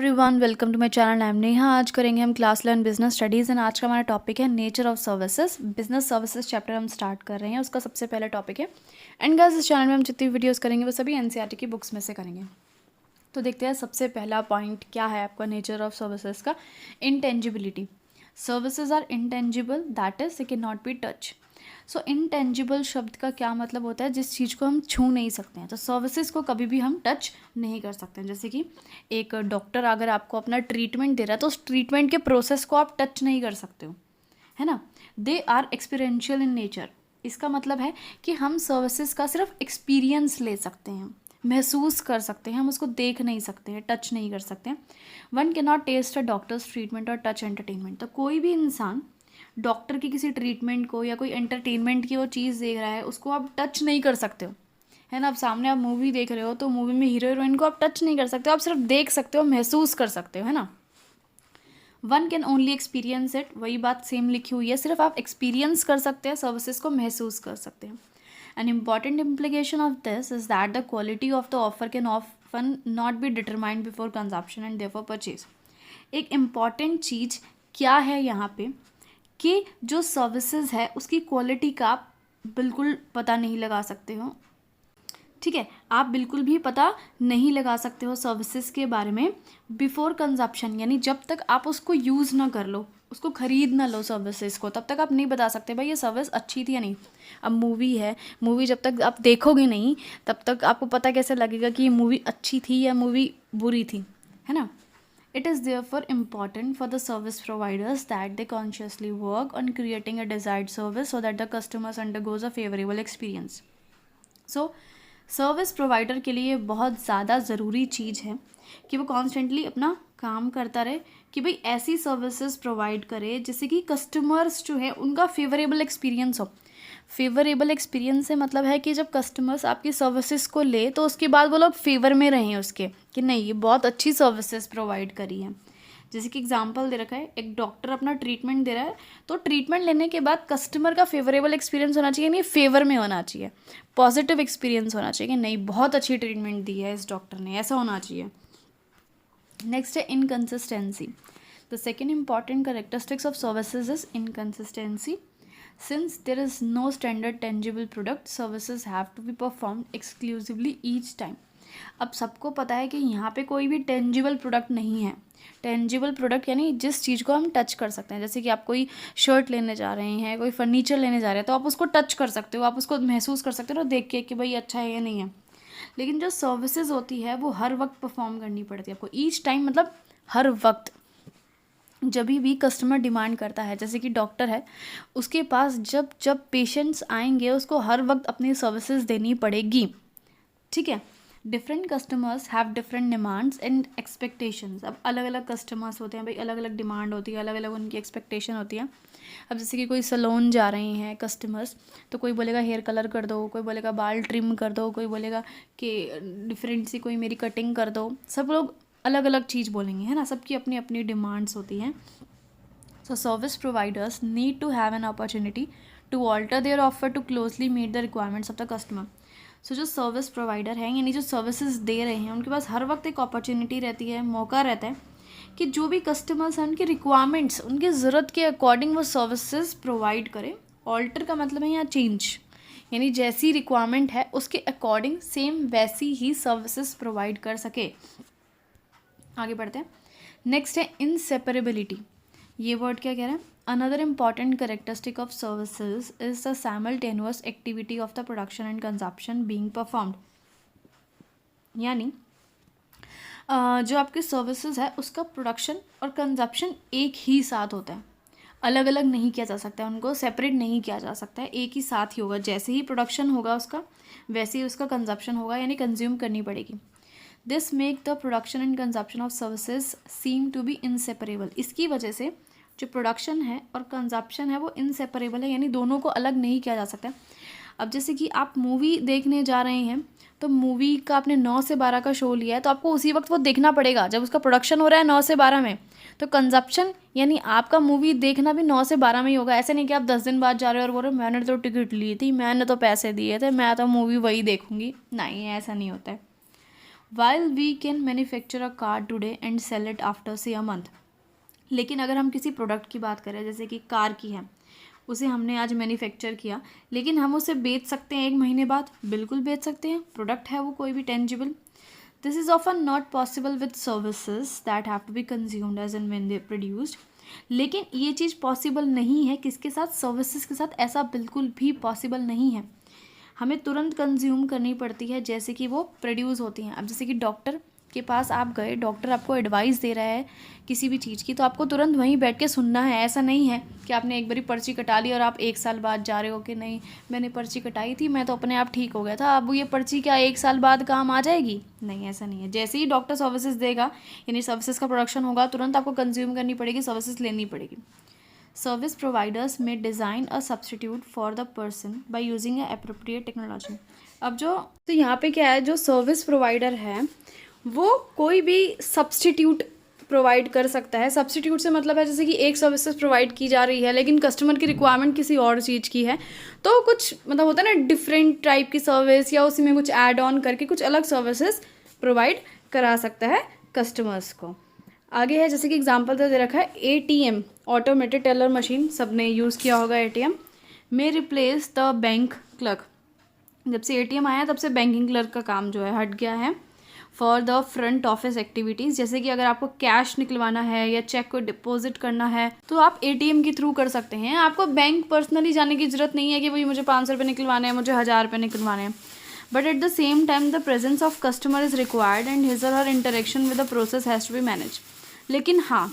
Everyone, welcome to my channel. I am Neha. आज करेंगे हम क्लास 11 बिजनेस स्टडीज़ एंड आज का हमारा टॉपिक है nature of services. Business services chapter हम स्टार्ट कर रहे हैं, उसका सबसे पहला टॉपिक है। एंड गाइस, इस चैनल में हम जितनी वीडियोस करेंगे वो सभी एनसीईआरटी की बुक्स में से करेंगे। तो देखते हैं सबसे पहला पॉइंट क्या है आपका नेचर ऑफ सर्विसेज का। Intangibility. Services are intangible, that is they can not be touch. So intangible शब्द का क्या मतलब होता है? जिस चीज़ को हम छू नहीं सकते हैं। तो सर्विसेज को कभी भी हम टच नहीं कर सकते हैं। जैसे कि एक डॉक्टर अगर आपको अपना ट्रीटमेंट दे रहा है तो उस ट्रीटमेंट के प्रोसेस को आप टच नहीं कर सकते हो, है ना। They are experiential in nature. इसका मतलब है कि हम सर्विसेज का सिर्फ एक्सपीरियंस ले सकते हैं, महसूस कर सकते हैं, हम उसको देख नहीं सकते हैं, टच नहीं कर सकते हैं। One can not taste a doctor's treatment और टच एंटरटेनमेंट। तो कोई भी इंसान डॉक्टर की किसी ट्रीटमेंट को या कोई एंटरटेनमेंट की वो चीज़ देख रहा है, उसको आप टच नहीं कर सकते हो, है ना। अब सामने आप मूवी देख रहे हो तो मूवी में हीरो हीरोइन को आप टच नहीं कर सकते हो, आप सिर्फ देख सकते हो, महसूस कर सकते हो, है ना। One can only experience it. वही बात सेम लिखी हुई है, सिर्फ आप एक्सपीरियंस कर सकते हैं, सर्विसेज को महसूस कर सकते हैं। An important implication of this is that the quality of the offer can often not be determined before consumption and therefore purchase. एक इम्पॉर्टेंट चीज़ क्या है यहाँ पे कि जो सर्विसेज है उसकी क्वालिटी का आप बिल्कुल पता नहीं लगा सकते हो, ठीक है। आप बिल्कुल भी पता नहीं लगा सकते हो सर्विसेज के बारे में बिफोर कंजप्शन, यानी जब तक आप उसको यूज़ ना कर लो, उसको ख़रीद ना लो सर्विसेज को, तब तक आप नहीं बता सकते भाई ये सर्विस अच्छी थी या नहीं। अब मूवी है, मूवी जब तक आप देखोगे नहीं तब तक आपको पता कैसे लगेगा कि ये मूवी अच्छी थी या मूवी बुरी थी, है ना। It is therefore important for the service providers that they consciously work on creating a desired service so that the customers undergoes a favorable experience. So, service provider के लिए बहुत ज़्यादा ज़रूरी चीज़ है कि वो कॉन्स्टेंटली अपना काम करता रहे कि भाई ऐसी सर्विसेज प्रोवाइड करे जिससे कि कस्टमर्स जो है उनका फेवरेबल एक्सपीरियंस हो। फेवरेबल एक्सपीरियंस से मतलब है कि जब कस्टमर्स आपकी सर्विसेज को ले तो उसके बाद वो लोग फेवर में रहें उसके, कि नहीं ये बहुत अच्छी सर्विसेज प्रोवाइड करी है। जैसे कि एग्जांपल दे रखा है, एक डॉक्टर अपना ट्रीटमेंट दे रहा है तो ट्रीटमेंट लेने के बाद कस्टमर का फेवरेबल एक्सपीरियंस होना चाहिए, नहीं फेवर में होना चाहिए, पॉजिटिव एक्सपीरियंस होना चाहिए कि नहीं बहुत अच्छी ट्रीटमेंट दी है इस डॉक्टर ने, ऐसा होना चाहिए। नेक्स्ट है inconsistency. The second important characteristics of services is inconsistency. Since there is no standard tangible product, services have to be performed exclusively each time. अब सबको पता है कि यहाँ पे कोई भी टेंजिबल प्रोडक्ट नहीं है। टेंजिबल प्रोडक्ट यानी जिस चीज़ को हम टच कर सकते हैं। जैसे कि आप कोई शर्ट लेने जा रहे हैं, कोई फर्नीचर लेने जा रहे हैं तो आप उसको टच कर सकते हो, आप उसको महसूस कर सकते हो देख के कि भाई अच्छा है या नहीं है। लेकिन जो सर्विसेज होती है वो हर वक्त परफॉर्म करनी पड़ती है आपको, ईच टाइम मतलब हर वक्त। जब भी कस्टमर डिमांड करता है, जैसे कि डॉक्टर है, उसके पास जब जब पेशेंट्स आएंगे उसको हर वक्त अपनी सर्विसेज देनी पड़ेगी, ठीक है। Different customers have different demands and expectations. अब अलग अलग कस्टमर्स होते हैं भाई, अलग अलग डिमांड होती है, अलग अलग उनकी एक्सपेक्टेशन होती है। अब जैसे कि कोई सैलून जा रहे हैं कस्टमर्स तो कोई बोलेगा हेयर कलर कर दो, कोई बोलेगा बाल ट्रिम कर दो, कोई बोलेगा कि डिफरेंट सी कोई मेरी कटिंग कर दो। सब लोग अलग अलग चीज़ बोलेंगे, है ना, सबकी अपनी अपनी डिमांड्स होती हैं। So service providers need to have an opportunity to alter their offer to closely meet the requirements of the customer. So जो सर्विस प्रोवाइडर हैं यानी जो सर्विसेज दे रहे हैं उनके पास हर वक्त एक अपॉर्चुनिटी रहती है, मौका रहता है कि जो भी कस्टमर्स हैं उनकी रिक्वायरमेंट्स, उनकी ज़रूरत के अकॉर्डिंग वो सर्विसेज प्रोवाइड करें। ऑल्टर का मतलब है यहाँ चेंज, यानी जैसी रिक्वायरमेंट है उसके अकॉर्डिंग सेम वैसी ही सर्विसेज प्रोवाइड कर सके। आगे बढ़ते हैं। नेक्स्ट है इनसेपरेबिलिटी। ये वर्ड क्या कह रहा है? Another important characteristic of services is the simultaneous activity of the production and consumption being performed. यानी जो आपके सर्विसेज है उसका प्रोडक्शन और कंजप्शन एक ही साथ होता है, अलग अलग नहीं किया जा सकता है, उनको सेपरेट नहीं किया जा सकता है, एक ही साथ ही होगा। जैसे ही प्रोडक्शन होगा उसका वैसे ही उसका कंजप्शन होगा, यानी कंज्यूम करनी पड़ेगी। This make the production and consumption of services seem to be inseparable. इसकी वजह से जो प्रोडक्शन है और कंजप्शन है वो इनसेपरेबल है, यानी दोनों को अलग नहीं किया जा सकता। अब जैसे कि आप मूवी देखने जा रहे हैं तो मूवी का आपने 9 से 12 का शो लिया है तो आपको उसी वक्त वो देखना पड़ेगा जब उसका प्रोडक्शन हो रहा है 9 से 12 में। तो कंजप्शन यानी आपका मूवी देखना भी 9 से 12 में ही होगा। ऐसे नहीं कि आप 10 दिन बाद जा रहे हो और बोल रहे हो मैंने तो टिकट ली थी, मैंने तो पैसे दिए थे, मैं तो मूवी वही देखूंगी। नहीं, ऐसा नहीं होता है। While we can manufacture a car today and sell it after say a month. लेकिन अगर हम किसी प्रोडक्ट की बात करें, जैसे कि कार की है, उसे हमने आज मैन्युफैक्चर किया, लेकिन हम उसे बेच सकते हैं 1 महीने बाद, बिल्कुल बेच सकते हैं, प्रोडक्ट है वो कोई भी tangible. This is often not possible with services that have to be consumed as and when they produced. लेकिन ये चीज़ पॉसिबल नहीं है किसके साथ? सर्विसेज के साथ ऐसा बिल्कुल भी पॉसिबल नहीं है। हमें तुरंत कंज्यूम करनी पड़ती है जैसे कि वो प्रोड्यूस होती हैं। अब जैसे कि डॉक्टर के पास आप गए, डॉक्टर आपको एडवाइस दे रहा है किसी भी चीज़ की, तो आपको तुरंत वहीं बैठ के सुनना है। ऐसा नहीं है कि आपने एक बारी पर्ची कटा ली और आप 1 साल बाद जा रहे हो कि नहीं मैंने पर्ची कटाई थी, मैं तो अपने आप ठीक हो गया था, अब ये पर्ची क्या 1 साल बाद काम आ जाएगी? नहीं, ऐसा नहीं है। जैसे ही डॉक्टर सर्विसेज देगा, यानी सर्विसेज का प्रोडक्शन होगा, तुरंत आपको कंज्यूम करनी पड़ेगी, सर्विसेज लेनी पड़ेगी। Service providers may design a substitute for the person by using a appropriate technology। अब जो तो यहाँ पे क्या है, जो सर्विस प्रोवाइडर है वो कोई भी सब्सटीट्यूट प्रोवाइड कर सकता है। सब्सटीट्यूट से मतलब है जैसे कि एक सर्विसेज प्रोवाइड की जा रही है लेकिन कस्टमर की रिक्वायरमेंट किसी और चीज़ की है, तो कुछ मतलब होता है ना डिफरेंट टाइप की सर्विस, या उसी में कुछ ऐड ऑन करके कुछ अलग सर्विसेज प्रोवाइड करा सकता है कस्टमर्स को। आगे है जैसे कि एग्जांपल तो दे रखा है एटीएम, ऑटोमेटेड टेलर मशीन, सबने यूज़ किया होगा एटीएम, में रिप्लेस द बैंक क्लर्क। जब से एटीएम आया तब से बैंकिंग क्लर्क का काम जो है हट गया है। For the front office activities, जैसे कि अगर आपको कैश निकलवाना है या चेक को डिपॉजिट करना है तो आप एटीएम के थ्रू कर सकते हैं। आपको बैंक पर्सनली जाने की ज़रूरत नहीं है कि भाई मुझे 500 रुपये निकलवाने हैं, मुझे 1000 रुपये निकलवाने हैं। But at the same time the presence of customer is required and his or her interaction with the process has to be manage. लेकिन हाँ,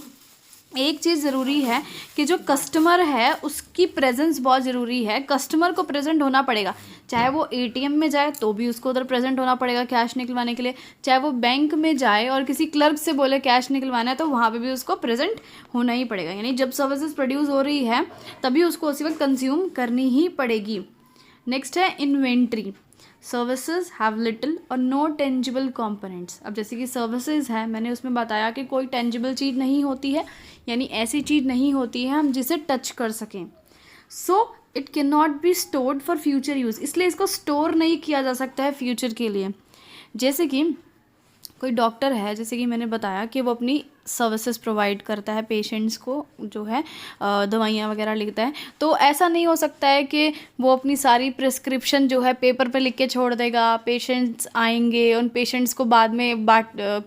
एक चीज़ ज़रूरी है कि जो कस्टमर है उसकी प्रेजेंस बहुत ज़रूरी है। कस्टमर को प्रेजेंट होना पड़ेगा, चाहे वो एटीएम में जाए तो भी उसको उधर प्रेजेंट होना पड़ेगा कैश निकलवाने के लिए, चाहे वो बैंक में जाए और किसी क्लर्क से बोले कैश निकलवाना है तो वहाँ पे भी उसको प्रेजेंट होना ही पड़ेगा। यानी जब सर्विसेज प्रोड्यूस हो रही है तभी उसको उसी वक्त कंज्यूम करनी ही पड़ेगी। नेक्स्ट है इन्वेंट्री। सर्विसेज हैव लिटिल और नो टेंजिबल कंपोनेंट्स। अब जैसे कि सर्विसेज है, मैंने उसमें बताया कि कोई टेंजिबल चीज़ नहीं होती है, यानी ऐसी चीज़ नहीं होती है हम जिसे टच कर सकें। So it can not be stored for future use, इसलिए इसको स्टोर नहीं किया जा सकता है फ्यूचर के लिए। जैसे कि कोई डॉक्टर है, जैसे कि मैंने बताया कि वो अपनी सर्विसेज प्रोवाइड करता है पेशेंट्स को, जो है दवाइयाँ वगैरह लिखता है, तो ऐसा नहीं हो सकता है कि वो अपनी सारी प्रिस्क्रिप्शन जो है पेपर पे लिख के छोड़ देगा, पेशेंट्स आएंगे उन पेशेंट्स को बाद में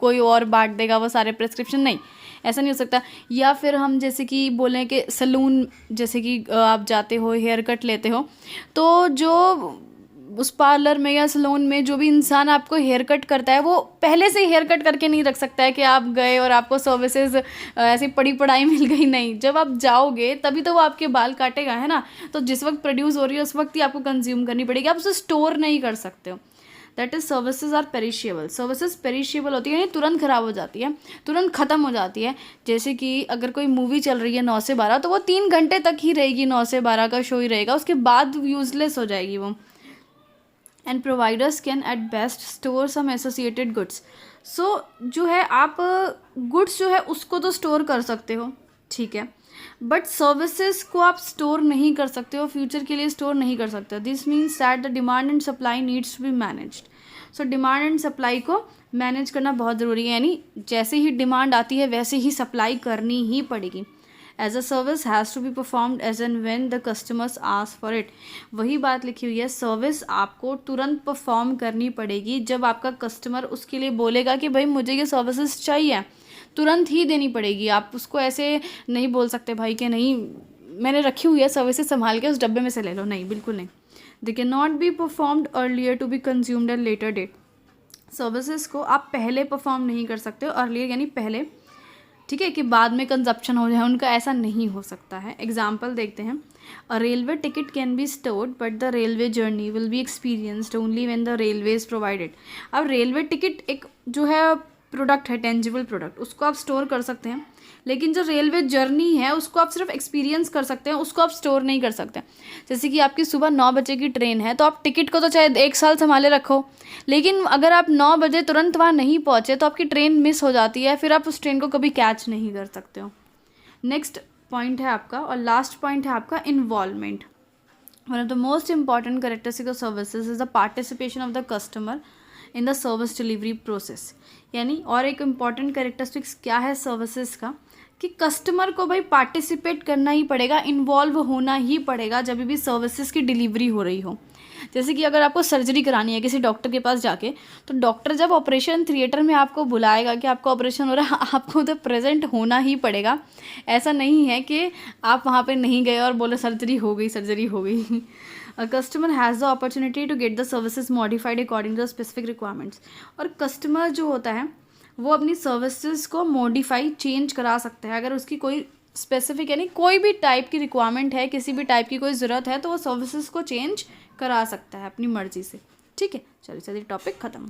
कोई और बांट देगा वो सारे प्रिस्क्रिप्शन, नहीं, ऐसा नहीं हो सकता। या फिर हम जैसे कि बोलें कि सलून, जैसे कि आप जाते हो हेयर कट लेते हो, तो जो उस पार्लर में या सलून में जो भी इंसान आपको हेयर कट करता है वो पहले से हेयर कट करके नहीं रख सकता है कि आप गए और आपको सर्विसेज ऐसी पड़ी पढ़ाई मिल गई, नहीं। जब आप जाओगे तभी तो वो आपके बाल काटेगा, है ना। तो जिस वक्त प्रोड्यूस हो रही है उस वक्त ही आपको कंज्यूम करनी पड़ेगी, आप उसे स्टोर नहीं कर सकते हो। That is services are perishable. Services perishable होती है, यानी तुरंत ख़राब हो जाती है, तुरंत ख़त्म हो जाती है। जैसे कि अगर कोई मूवी चल रही है 9 से 12 तो वो 3 घंटे तक ही रहेगी, 9 से 12 का शो ही रहेगा, उसके बाद यूजलेस हो जाएगी वो। And providers can at best store some associated goods. So जो है आप गुड्स जो है उसको तो स्टोर कर सकते हो, ठीक है, बट सर्विसेज को आप स्टोर नहीं कर सकते हो, फ्यूचर के लिए स्टोर नहीं कर सकते। This means that the demand and supply needs to be managed. So demand and supply को मैनेज करना बहुत ज़रूरी है, यानी जैसे ही डिमांड आती है वैसे ही सप्लाई करनी ही पड़ेगी। As a service has to be performed as and when the customers ask for it. वही बात लिखी हुई है, सर्विस आपको तुरंत परफॉर्म करनी पड़ेगी जब आपका कस्टमर उसके लिए बोलेगा कि भाई मुझे ये सर्विसेज चाहिए, तुरंत ही देनी पड़ेगी। आप उसको ऐसे नहीं बोल सकते भाई कि नहीं मैंने रखी हुई है सर्विसेज संभाल के उस डब्बे में से ले लो, नहीं, बिल्कुल नहीं। They can not be performed earlier to be consumed at later date. Services को आप पहले परफॉर्म नहीं कर सकते हो, अर्लियर यानी पहले, ठीक है, कि बाद में कंजप्शन हो जाए उनका, ऐसा नहीं हो सकता है। एग्जाम्पल देखते हैं। A railway ticket can be stored but the railway journey will be experienced only when the railway is provided. अब रेलवे टिकट एक जो है प्रोडक्ट है, टेंजिबल प्रोडक्ट, उसको आप स्टोर कर सकते हैं, लेकिन जो रेलवे जर्नी है उसको आप सिर्फ एक्सपीरियंस कर सकते हैं, उसको आप स्टोर नहीं कर सकते। जैसे कि आपकी सुबह 9 बजे की ट्रेन है तो आप टिकट को तो चाहे 1 साल संभाले रखो, लेकिन अगर आप 9 बजे तुरंत वहाँ नहीं पहुँचे तो आपकी ट्रेन मिस हो जाती है, फिर आप उस ट्रेन को कभी कैच नहीं कर सकते हो। नेक्स्ट पॉइंट है आपका, और लास्ट पॉइंट है आपका, involvement. One of the most important characteristic of services is the participation of the customer in the service delivery process. यानी और एक इम्पॉर्टेंट कैरेक्टरिस्टिक्स क्या है सर्विसेज का, कि कस्टमर को भाई पार्टिसिपेट करना ही पड़ेगा, इन्वॉल्व होना ही पड़ेगा जब भी सर्विसेज की डिलीवरी हो रही हो। जैसे कि अगर आपको सर्जरी करानी है किसी डॉक्टर के पास जाके, तो डॉक्टर जब ऑपरेशन थिएटर में आपको बुलाएगा कि आपका ऑपरेशन हो रहा है, आपको उधर प्रेजेंट होना ही पड़ेगा। ऐसा नहीं है कि आप वहाँ पे नहीं गए और बोले सर्जरी हो गई, सर्जरी हो गई। A customer has the opportunity to get the services modified according to the specific requirements। और कस्टमर जो होता है वो अपनी सर्विसेज को मॉडिफाई चेंज करा सकता है। अगर उसकी कोई स्पेसिफिक यानी कोई भी टाइप की रिक्वायरमेंट है, किसी भी टाइप की कोई ज़रूरत है, तो वो सर्विसेज को चेंज करा सकता है अपनी मर्जी से। ठीक है, चलिए टॉपिक ख़त्म।